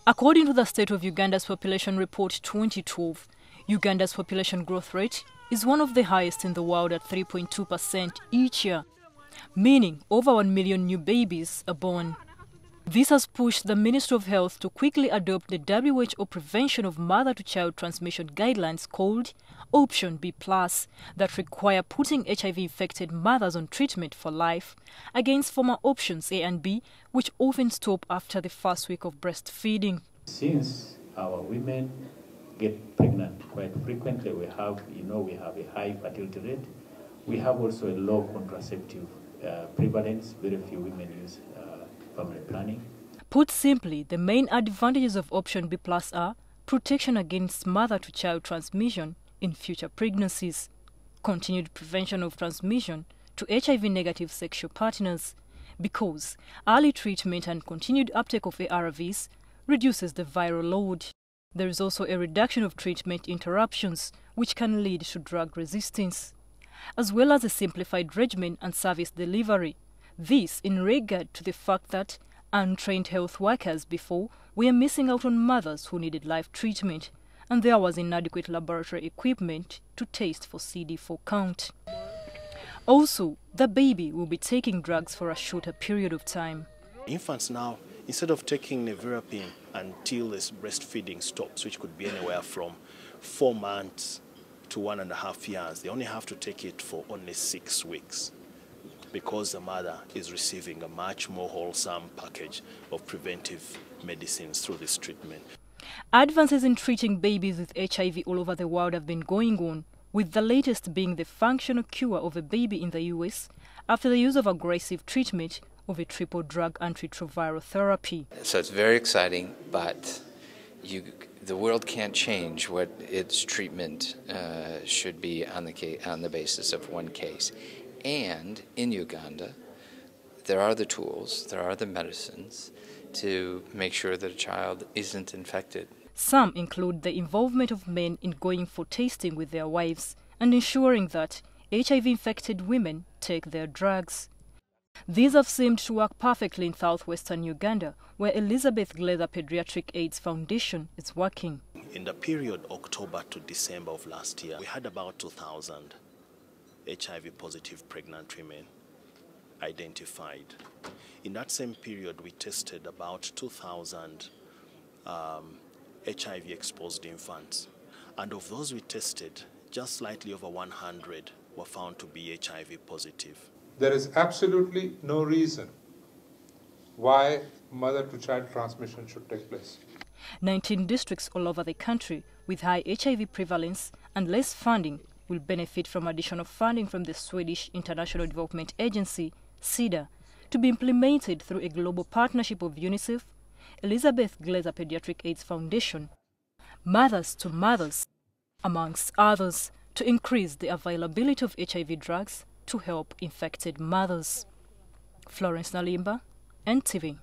According to the State of Uganda's Population Report 2012, Uganda's population growth rate is one of the highest in the world at 3.2% each year, meaning over 1 million new babies are born. This has pushed the Ministry of Health to quickly adopt the WHO Prevention of Mother-to-Child Transmission guidelines called Option B+, that require putting HIV-infected mothers on treatment for life against former options A and B, which often stop after the first week of breastfeeding. Since our women get pregnant quite frequently, we have a high fertility rate. We have also a low contraceptive prevalence. Very few women use family planning. Put simply, the main advantages of Option B+ are protection against mother-to-child transmission in future pregnancies, continued prevention of transmission to HIV-negative sexual partners, because early treatment and continued uptake of ARVs reduces the viral load. There is also a reduction of treatment interruptions, which can lead to drug resistance, as well as a simplified regimen and service delivery. This in regard to the fact that untrained health workers before were missing out on mothers who needed live treatment, and there was inadequate laboratory equipment to test for CD4 count. Also, the baby will be taking drugs for a shorter period of time. Infants now, instead of taking nevirapine until this breastfeeding stops, which could be anywhere from 4 months to 1.5 years, they only have to take it for only 6 weeks, because the mother is receiving a much more wholesome package of preventive medicines through this treatment. Advances in treating babies with HIV all over the world have been going on, with the latest being the functional cure of a baby in the US after the use of aggressive treatment of a triple drug antiretroviral therapy. So it's very exciting, but the world can't change what its treatment should be on the basis of one case. And in Uganda, there are the tools, there are the medicines to make sure that a child isn't infected. Some include the involvement of men in going for tasting with their wives and ensuring that HIV-infected women take their drugs. These have seemed to work perfectly in southwestern Uganda, where Elizabeth Glaser Pediatric AIDS Foundation is working. In the period October to December of last year, we had about 2,000 HIV-positive pregnant women identified. In that same period, we tested about 2,000 HIV-exposed infants. And of those we tested, just slightly over 100 were found to be HIV positive. There is absolutely no reason why mother-to-child transmission should take place. 19 districts all over the country with high HIV prevalence and less funding will benefit from additional funding from the Swedish International Development Agency, SIDA, to be implemented through a global partnership of UNICEF, Elizabeth Glaser Pediatric AIDS Foundation, Mothers to Mothers, amongst others, to increase the availability of HIV drugs to help infected mothers. Florence, NTV.